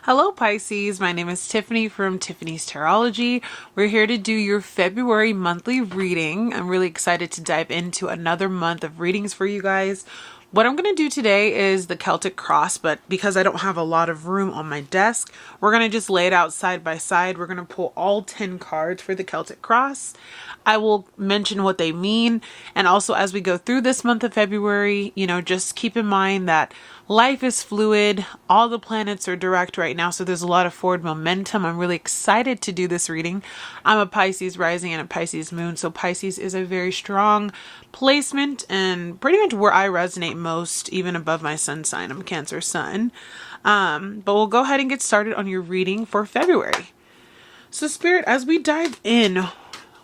Hello Pisces, my name is Tiffany from Tiffany's Tarology. We're here to do your February monthly reading. I'm really excited to dive into another month of readings for you guys. What I'm going to do today is the Celtic Cross, but because I don't have a lot of room on my desk, we're going to just lay it out side by side. We're going to pull all 10 cards for the Celtic Cross. I will mention what they mean. And also as we go through this month of February, just keep in mind that life is fluid. All the planets are direct right now, so there's a lot of forward momentum. I'm really excited to do this reading. I'm a Pisces rising and a Pisces moon, so Pisces is a very strong placement and pretty much where I resonate most, even above my sun sign. I'm Cancer sun. But we'll go ahead and get started on your reading for February. So Spirit, as we dive in,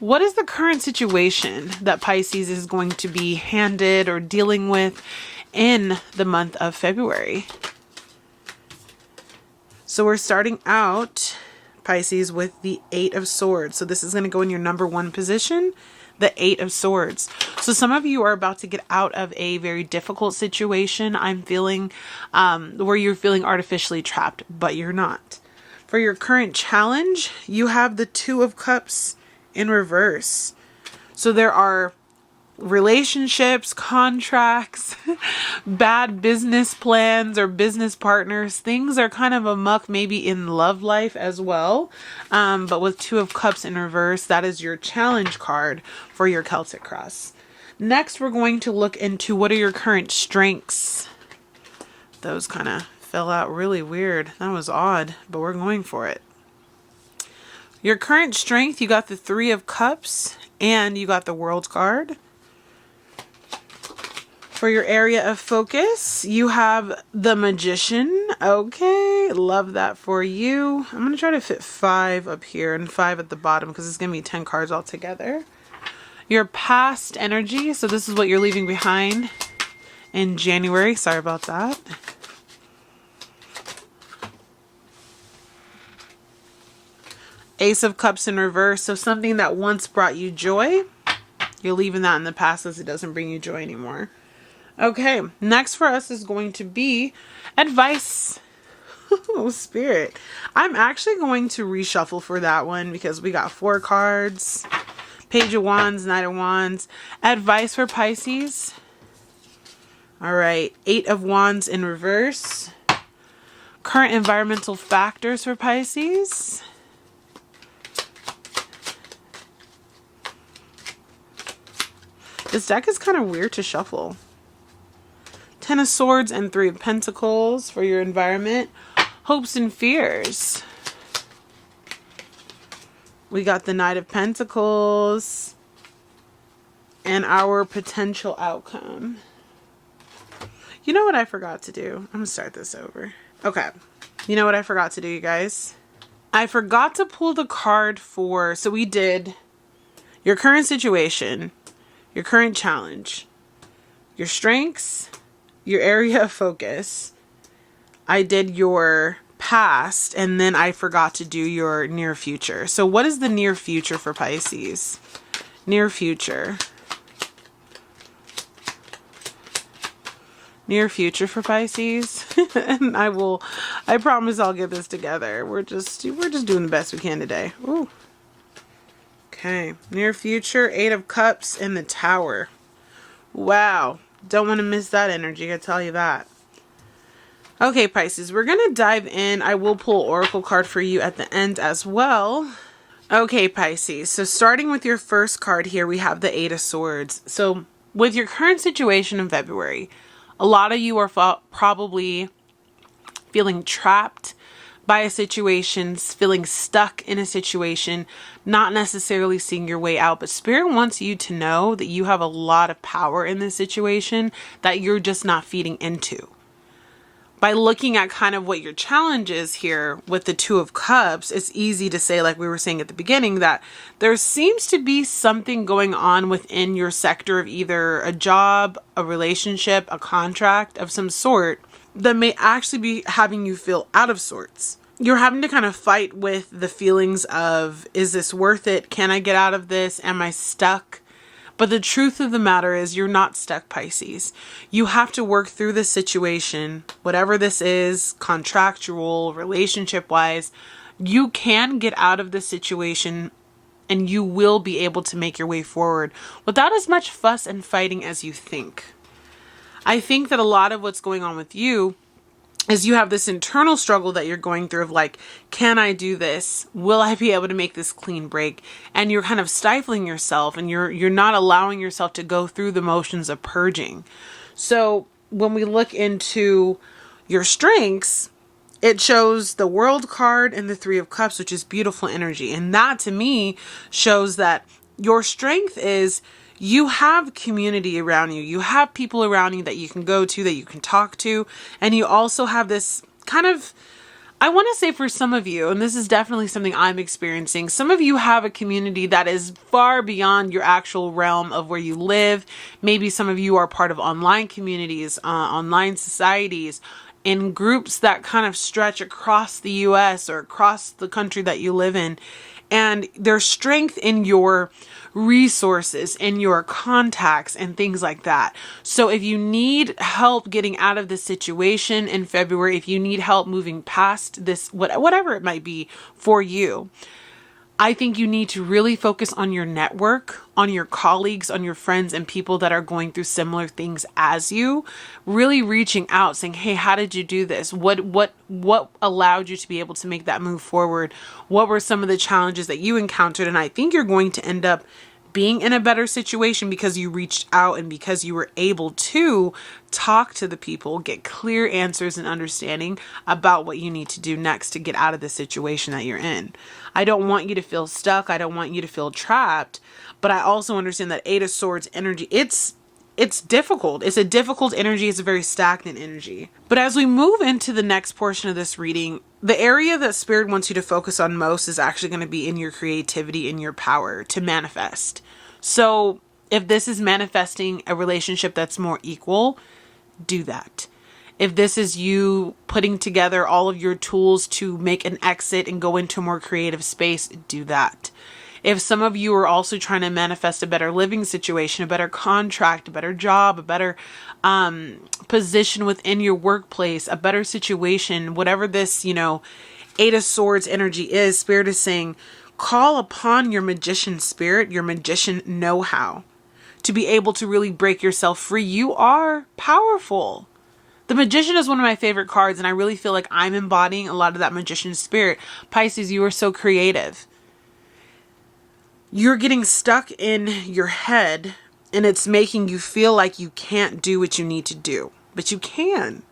what is the current situation that Pisces is going to be handed or dealing with in the month of February? So we're starting out, Pisces, with the 8 of Swords. So this is going to go in your number 1 position, the 8 of Swords. So some of you are about to get out of a very difficult situation, I'm feeling, where you're feeling artificially trapped, but you're not. For your current challenge, you have the 2 of Cups in reverse. So there are relationships, contracts, bad business plans or business partners. Things are kind of amok maybe in love life as well. But with 2 of Cups in reverse, that is your challenge card for your Celtic Cross. Next, we're going to look into what are your current strengths. Those kind of fell out really weird. That was odd, but we're going for it. Your current strength, you got the 3 of Cups and you got the World card. For your area of focus, you have the Magician. Okay, love that for you. I'm going to try to fit 5 up here and 5 at the bottom because it's going to be 10 cards altogether. Your past energy, so this is what you're leaving behind in January. Sorry about that. Ace of Cups in reverse. So something that once brought you joy, you're leaving that in the past as it doesn't bring you joy anymore. Okay, next for us is going to be advice. Oh, Spirit. I'm actually going to reshuffle for that one because we got 4 cards. Page of Wands, Knight of Wands. Advice for Pisces. All right, 8 of Wands in reverse. Current environmental factors for Pisces. This deck is kind of weird to shuffle. 10 of Swords and 3 of Pentacles for your environment. Hopes and fears. We got the Knight of Pentacles and our potential outcome. You know what I forgot to do? I'm going to start this over. Okay. You know what I forgot to do, you guys? I forgot to pull the card for, so we did your current situation, your current challenge, your strengths, your area of focus. I did your past, and then I forgot to do your near future. So what is the near future for Pisces? Near future. Near future for Pisces. And I promise I'll get this together. We're just doing the best we can today. Ooh. Okay, near future, 8 of Cups and the Tower. Wow, don't want to miss that energy, I tell you that. Okay, Pisces, we're going to dive in. I will pull Oracle card for you at the end as well. Okay, Pisces, so starting with your first card here, we have the 8 of Swords. So with your current situation in February, a lot of you are probably feeling trapped by a situation, feeling stuck in a situation, not necessarily seeing your way out, but Spirit wants you to know that you have a lot of power in this situation that you're just not feeding into. By looking at kind of what your challenge is here with the 2 of Cups, it's easy to say, like we were saying at the beginning, that there seems to be something going on within your sector of either a job, a relationship, a contract of some sort that may actually be having you feel out of sorts. You're having to kind of fight with the feelings of, is this worth it? Can I get out of this? Am I stuck? But the truth of the matter is you're not stuck, Pisces. You have to work through this situation, whatever this is, contractual, relationship-wise. You can get out of this situation and you will be able to make your way forward without as much fuss and fighting as you think. I think that a lot of what's going on with you is you have this internal struggle that you're going through of like, can I do this? Will I be able to make this clean break? And you're kind of stifling yourself and you're not allowing yourself to go through the motions of purging. So when we look into your strengths, it shows the World card and the Three of Cups, which is beautiful energy. And that to me shows that your strength is you have community around you. You have people around you that you can go to, that you can talk to. And you also have this kind of, I want to say for some of you, and this is definitely something I'm experiencing, some of you have a community that is far beyond your actual realm of where you live. Maybe some of you are part of online communities, online societies, in groups that kind of stretch across the US or across the country that you live in. And there's strength in your resources, in your contacts and things like that. So if you need help getting out of this situation in February, if you need help moving past this, whatever it might be for you, I think you need to really focus on your network, on your colleagues, on your friends and people that are going through similar things as you, really reaching out saying, hey, how did you do this? What allowed you to be able to make that move forward? What were some of the challenges that you encountered? And I think you're going to end up being in a better situation because you reached out and because you were able to talk to the people, get clear answers and understanding about what you need to do next to get out of the situation that you're in. I don't want you to feel stuck. I don't want you to feel trapped, but I also understand that Eight of Swords energy, it's difficult. It's a difficult energy. It's a very stagnant energy. But as we move into the next portion of this reading, the area that Spirit wants you to focus on most is actually going to be in your creativity and your power to manifest. So if this is manifesting a relationship that's more equal, do that. If this is you putting together all of your tools to make an exit and go into a more creative space, do that. If some of you are also trying to manifest a better living situation, a better contract, a better job, a better position within your workplace, a better situation, whatever this, Eight of Swords energy is, Spirit is saying, call upon your magician spirit, your magician know-how to be able to really break yourself free. You are powerful. The Magician is one of my favorite cards, and I really feel like I'm embodying a lot of that magician spirit. Pisces, you are so creative. You're getting stuck in your head and it's making you feel like you can't do what you need to do, but you can.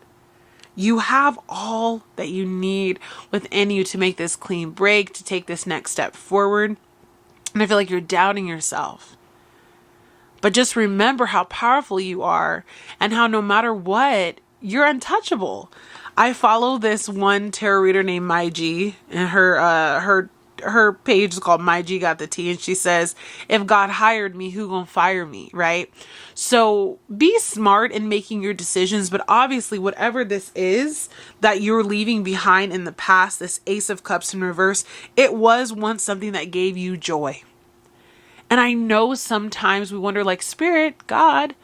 You have all that you need within you to make this clean break, to take this next step forward. And I feel like you're doubting yourself. But just remember how powerful you are and how no matter what, you're untouchable. I follow this one tarot reader named Mai G, and her page is called My G Got the Tea, and she says, if God hired me, who gonna fire me, right? So be smart in making your decisions, but obviously whatever this is that you're leaving behind in the past, this Ace of Cups in reverse, it was once something that gave you joy. And I know sometimes we wonder, like, Spirit, God,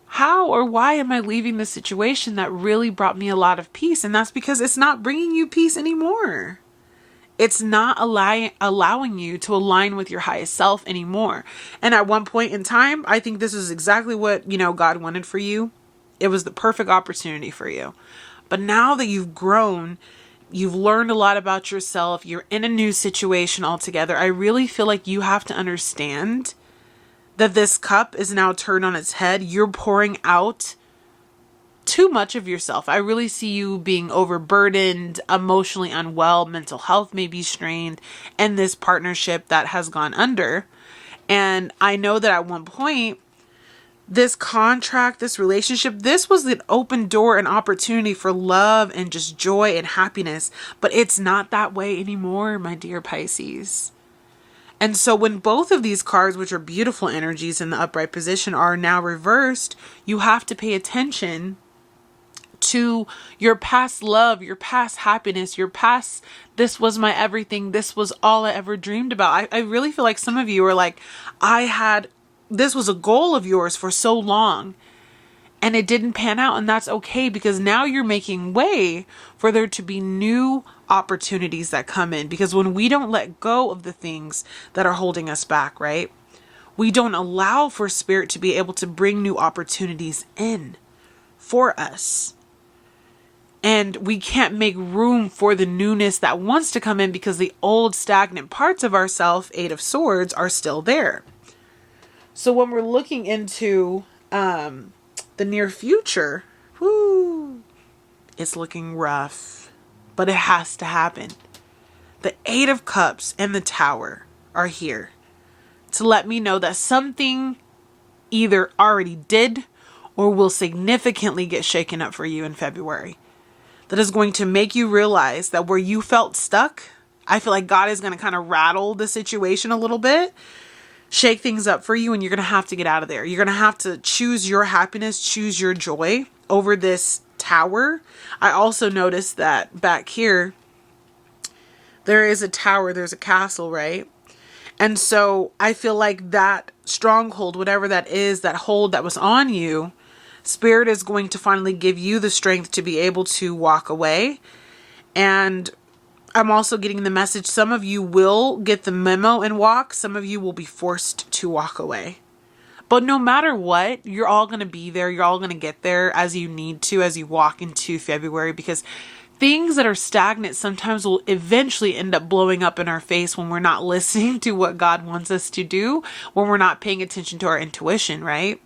how or why am I leaving this situation that really brought me a lot of peace? And that's because it's not bringing you peace anymore. It's not allowing you to align with your highest self anymore. And at one point in time, I think this is exactly what, God wanted for you. It was the perfect opportunity for you. But now that you've grown, you've learned a lot about yourself, you're in a new situation altogether, I really feel like you have to understand that this cup is now turned on its head. You're pouring out too much of yourself. I really see you being overburdened, emotionally unwell, mental health may be strained, and this partnership that has gone under. And I know that at one point, this contract, this relationship, this was an open door and opportunity for love and just joy and happiness. But it's not that way anymore, my dear Pisces. And so when both of these cards, which are beautiful energies in the upright position, are now reversed, you have to pay attention to your past love, your past happiness, your past, this was my everything, this was all I ever dreamed about. I really feel like some of you are like, I had this was a goal of yours for so long and it didn't pan out, and that's okay, because now you're making way for there to be new opportunities that come in. Because when we don't let go of the things that are holding us back, right? We don't allow for spirit to be able to bring new opportunities in for us. And we can't make room for the newness that wants to come in because the old stagnant parts of ourself, Eight of Swords, are still there. So when we're looking into the near future, it's looking rough, but it has to happen. The Eight of Cups and the Tower are here to let me know that something either already did or will significantly get shaken up for you in February. That is going to make you realize that where you felt stuck, I feel like God is going to kind of rattle the situation a little bit, shake things up for you, and you're going to have to get out of there. You're going to have to choose your happiness, choose your joy over this tower. I also noticed that back here, there is a tower, there's a castle, right? And so I feel like that stronghold, whatever that is, that hold that was on you, Spirit is going to finally give you the strength to be able to walk away. And I'm also getting the message, some of you will get the memo and walk. Some of you will be forced to walk away. But no matter what, you're all going to be there. You're all going to get there as you need to, as you walk into February, because things that are stagnant sometimes will eventually end up blowing up in our face when we're not listening to what God wants us to do, when we're not paying attention to our intuition, right?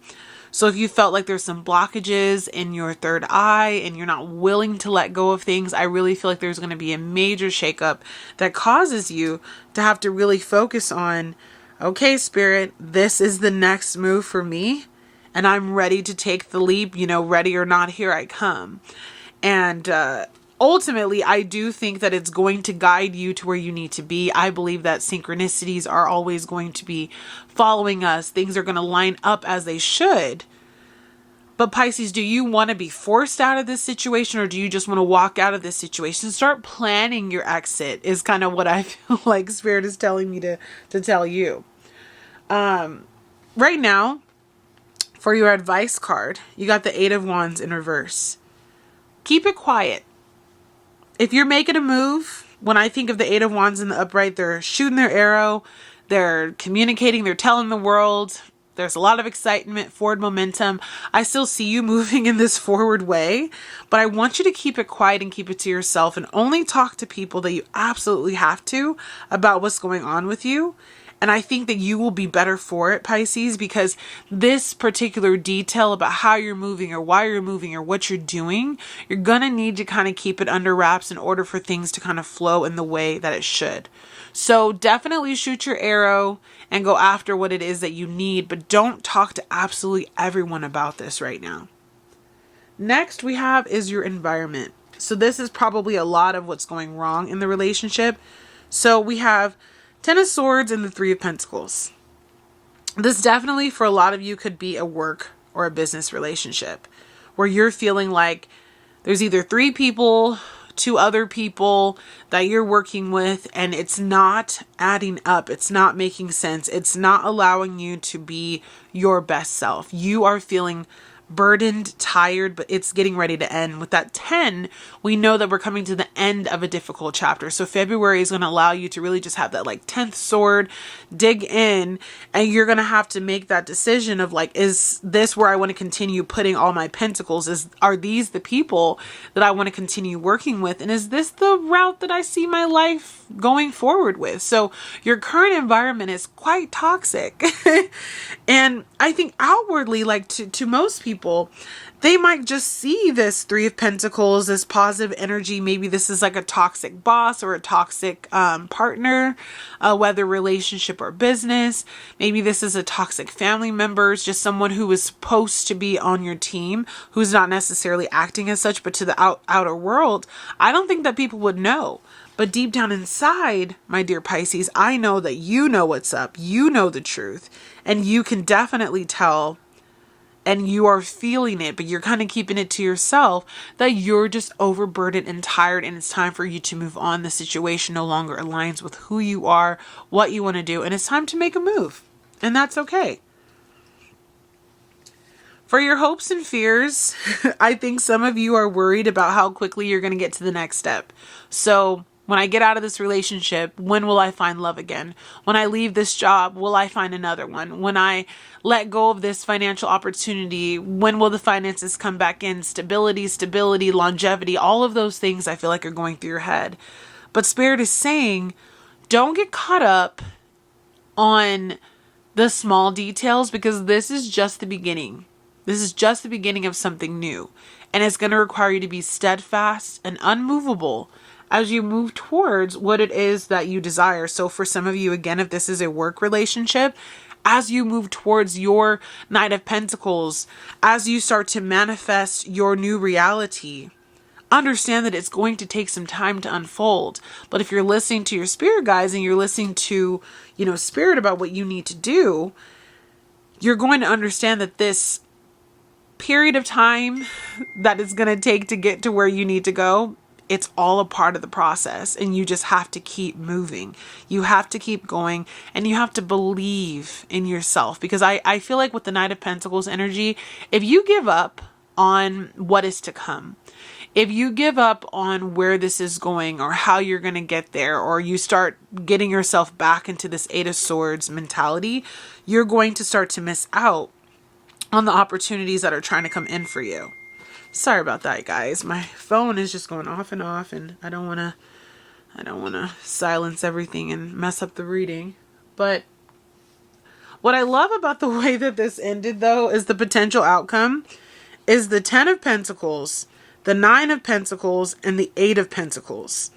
So if you felt like there's some blockages in your third eye and you're not willing to let go of things, I really feel like there's going to be a major shakeup that causes you to have to really focus on, okay, Spirit, this is the next move for me, and I'm ready to take the leap, ready or not, here I come. And ultimately, I do think that it's going to guide you to where you need to be. I believe that synchronicities are always going to be following us. Things are going to line up as they should. But Pisces, do you want to be forced out of this situation, or do you just want to walk out of this situation? Start planning your exit is kind of what I feel like Spirit is telling me to tell you. Right now, for your advice card, you got the Eight of Wands in reverse. Keep it quiet. If you're making a move, when I think of the Eight of Wands in the upright, they're shooting their arrow, they're communicating, they're telling the world. There's a lot of excitement, forward momentum. I still see you moving in this forward way, but I want you to keep it quiet and keep it to yourself and only talk to people that you absolutely have to about what's going on with you. And I think that you will be better for it, Pisces, because this particular detail about how you're moving or why you're moving or what you're doing, you're going to need to kind of keep it under wraps in order for things to kind of flow in the way that it should. So definitely shoot your arrow and go after what it is that you need, but don't talk to absolutely everyone about this right now. Next we have is your environment. So this is probably a lot of what's going wrong in the relationship. So we have Ten of Swords and the Three of Pentacles. This definitely for a lot of you could be a work or a business relationship where you're feeling like there's either three people, two other people that you're working with, and it's not adding up. It's not making sense. It's not allowing you to be your best self. You are feeling burdened, tired, but it's getting ready to end. With that 10, we know that we're coming to the end of a difficult chapter. So February is going to allow you to really just have that like 10th sword, dig in, and you're going to have to make that decision of like, is this where I want to continue putting all my pentacles? Are these the people that I want to continue working with? And is this the route that I see my life going forward with? So your current environment is quite toxic. And I think outwardly, like to most people, they might just see this Three of Pentacles, this positive energy. Maybe this is like a toxic boss or a toxic partner, whether relationship or business. Maybe this is a toxic family member, just someone who is supposed to be on your team, who's not necessarily acting as such, but to the outer world, I don't think that people would know. But deep down inside, my dear Pisces, I know that you know what's up. You know the truth. And you can definitely tell, and you are feeling it, but you're kind of keeping it to yourself, that you're just overburdened and tired, and it's time for you to move on. The situation no longer aligns with who you are, what you want to do, and it's time to make a move. And that's okay. For your hopes and fears, I think some of you are worried about how quickly you're going to get to the next step. So when I get out of this relationship, when will I find love again? When I leave this job, will I find another one? When I let go of this financial opportunity, when will the finances come back in? Stability, longevity, all of those things I feel like are going through your head. But Spirit is saying, don't get caught up on the small details, because this is just the beginning. This is just the beginning of something new. And it's going to require you to be steadfast and unmovable as you move towards what it is that you desire. So for some of you, again, if this is a work relationship, as you move towards your Knight of Pentacles, as you start to manifest your new reality, understand that it's going to take some time to unfold. But if you're listening to your spirit guides and you're listening to, Spirit about what you need to do, you're going to understand that this period of time that it's going to take to get to where you need to go, it's all a part of the process, and you just have to keep moving. You have to keep going, and you have to believe in yourself, because I feel like with the Knight of Pentacles energy, if you give up on what is to come, if you give up on where this is going or how you're going to get there, or you start getting yourself back into this Eight of Swords mentality, you're going to start to miss out on the opportunities that are trying to come in for you. Sorry about that, guys. My phone is just going off, and I don't want to silence everything and mess up the reading. But what I love about the way that this ended, though, is the potential outcome is the 10 of Pentacles, the 9 of Pentacles, and the 8 of Pentacles.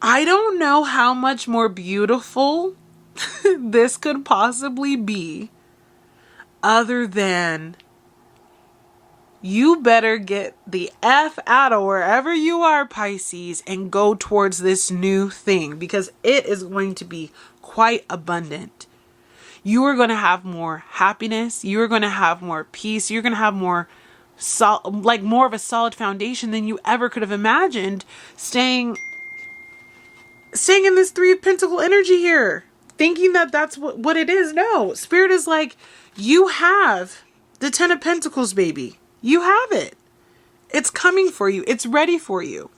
I don't know how much more beautiful this could possibly be, other than you better get the F out of wherever you are, Pisces, and go towards this new thing, because it is going to be quite abundant. You are going to have more happiness. You are going to have more peace. You're going to have more more of a solid foundation than you ever could have imagined, staying in this 3 of Pentacle energy here, thinking that that's what it is. No, Spirit is like, you have the 10 of Pentacles, baby. You have it. It's coming for you. It's ready for you.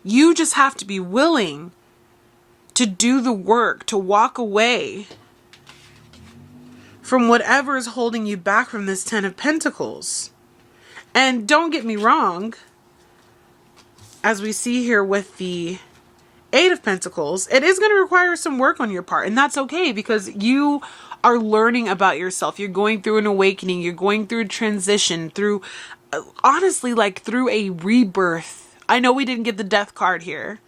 You just have to be willing to do the work, to walk away from whatever is holding you back from this 10 of Pentacles. And don't get me wrong, as we see here with the 8 of Pentacles, it is going to require some work on your part. And that's okay, because you are learning about yourself. You're going through an awakening. You're going through a transition, through, honestly, like through a rebirth. I know we didn't get the Death card here,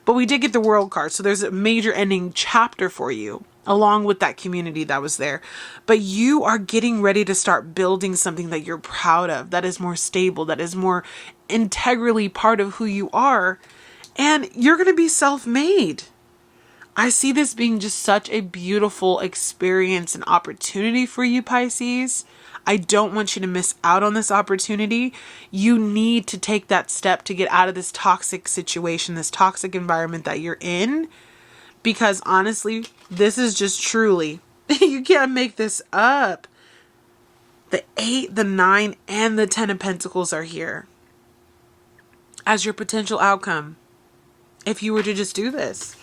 but we did get the World card. So there's a major ending chapter for you, along with that community that was there. But you are getting ready to start building something that you're proud of, that is more stable, that is more integrally part of who you are. And you're going to be self-made. I see this being just such a beautiful experience and opportunity for you, Pisces. I don't want you to miss out on this opportunity. You need to take that step to get out of this toxic situation, this toxic environment that you're in. Because honestly, this is just truly, you can't make this up. The 8, the 9, and the 10 of Pentacles are here as your potential outcome if you were to just do this.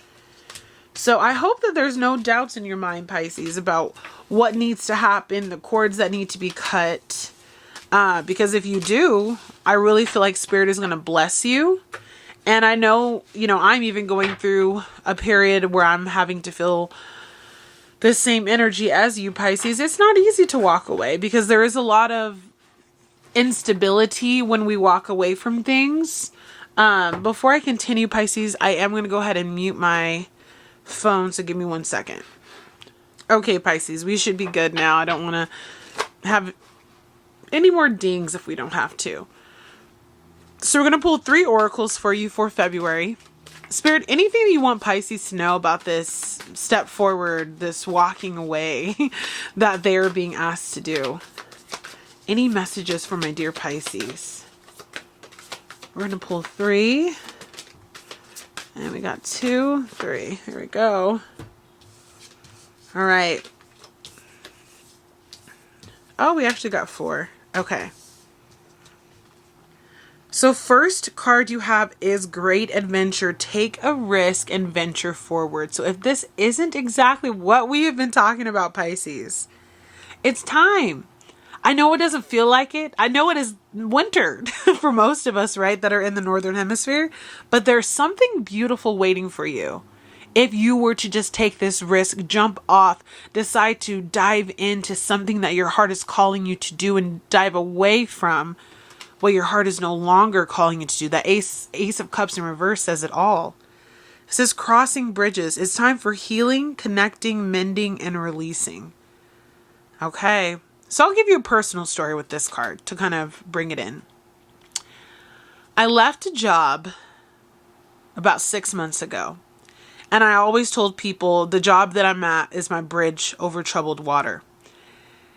So I hope that there's no doubts in your mind, Pisces, about what needs to happen, the cords that need to be cut. Because if you do, I really feel like Spirit is going to bless you. And I know, I'm even going through a period where I'm having to feel the same energy as you, Pisces. It's not easy to walk away, because there is a lot of instability when we walk away from things. Before I continue, Pisces, I am going to go ahead and mute my phone, so give me 1 second. Okay, Pisces, we should be good now. I don't want to have any more dings if we don't have to. So we're going to pull 3 oracles for you for February. Spirit, anything that you want Pisces to know about this step forward, this walking away that they're being asked to do. Any messages for my dear Pisces? We're going to pull 3. And we got 2, 3. Here we go. All right. Oh, we actually got 4. Okay. So first card you have is Great Adventure. Take a risk and venture forward. So if this isn't exactly what we have been talking about, Pisces, it's time. I know it doesn't feel like it. I know it is winter for most of us, right, that are in the Northern Hemisphere. But there's something beautiful waiting for you. If you were to just take this risk, jump off, decide to dive into something that your heart is calling you to do and dive away from what your heart is no longer calling you to do. That Ace of Cups in reverse says it all. It says crossing bridges. It's time for healing, connecting, mending, and releasing. Okay. So I'll give you a personal story with this card to kind of bring it in. I left a job about 6 months ago. And I always told people the job that I'm at is my bridge over troubled water.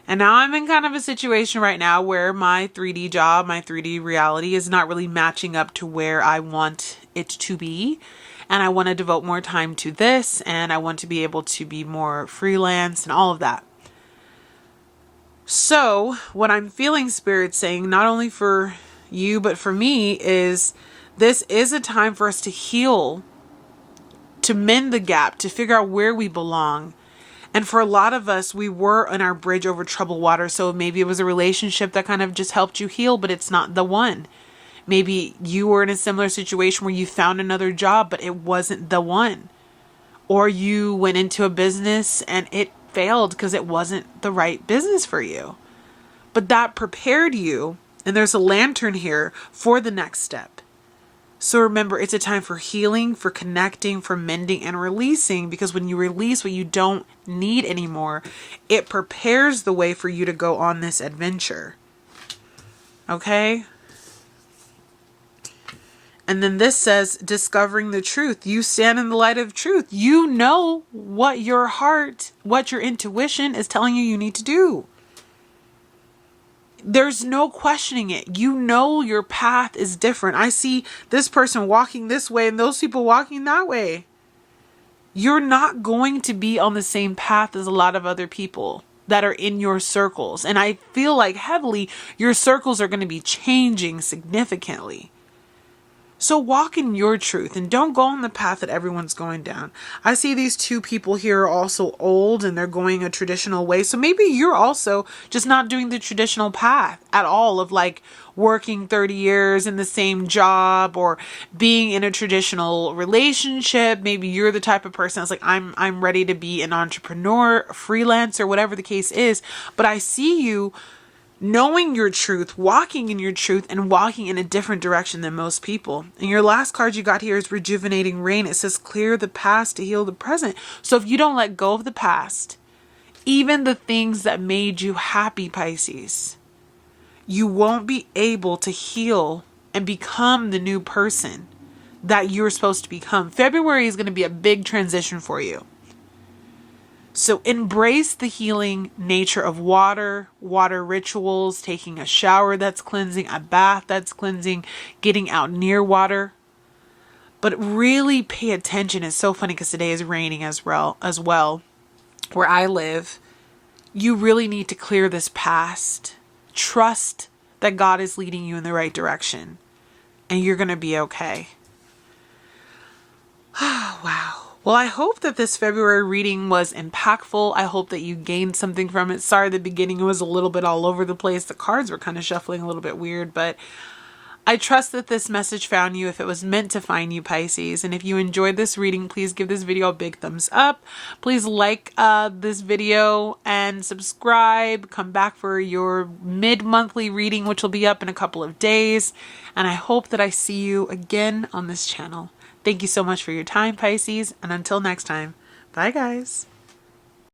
And now I'm in kind of a situation right now where my 3D job, my 3D reality is not really matching up to where I want it to be. And I want to devote more time to this, and I want to be able to be more freelance and all of that. So what I'm feeling Spirit saying, not only for you, but for me, is this is a time for us to heal, to mend the gap, to figure out where we belong. And for a lot of us, we were on our bridge over troubled water. So maybe it was a relationship that kind of just helped you heal, but it's not the one. Maybe you were in a similar situation where you found another job, but it wasn't the one. Or you went into a business and it failed because it wasn't the right business for you. But that prepared you, and there's a lantern here, for the next step. So remember, it's a time for healing, for connecting, for mending and releasing, because when you release what you don't need anymore, it prepares the way for you to go on this adventure. Okay? And then this says, discovering the truth. You stand in the light of truth. You know what your heart, what your intuition is telling you need to do. There's no questioning it. You know your path is different. I see this person walking this way and those people walking that way. You're not going to be on the same path as a lot of other people that are in your circles. And I feel like heavily your circles are going to be changing significantly. So walk in your truth and don't go on the path that everyone's going down. I see these 2 people here are also old and they're going a traditional way. So maybe you're also just not doing the traditional path at all of like working 30 years in the same job or being in a traditional relationship. Maybe you're the type of person that's like, I'm ready to be an entrepreneur, freelancer, whatever the case is. But I see you knowing your truth, walking in your truth, and walking in a different direction than most people. And your last card you got here is Rejuvenating Rain. It says clear the past to heal the present. So if you don't let go of the past, even the things that made you happy, Pisces, you won't be able to heal and become the new person that you're supposed to become. February is going to be a big transition for you. So embrace the healing nature of water rituals, taking a shower that's cleansing, a bath that's cleansing, getting out near water. But really pay attention. It's so funny because today is raining as well. Where I live, you really need to clear this past. Trust that God is leading you in the right direction. And you're going to be okay. Oh, wow. Well, I hope that this February reading was impactful. I hope that you gained something from it. Sorry, the beginning was a little bit all over the place. The cards were kind of shuffling a little bit weird, but I trust that this message found you if it was meant to find you, Pisces. And if you enjoyed this reading, please give this video a big thumbs up. Please like this video and subscribe. Come back for your mid-monthly reading, which will be up in a couple of days. And I hope that I see you again on this channel. Thank you so much for your time, Pisces. And until next time, bye guys.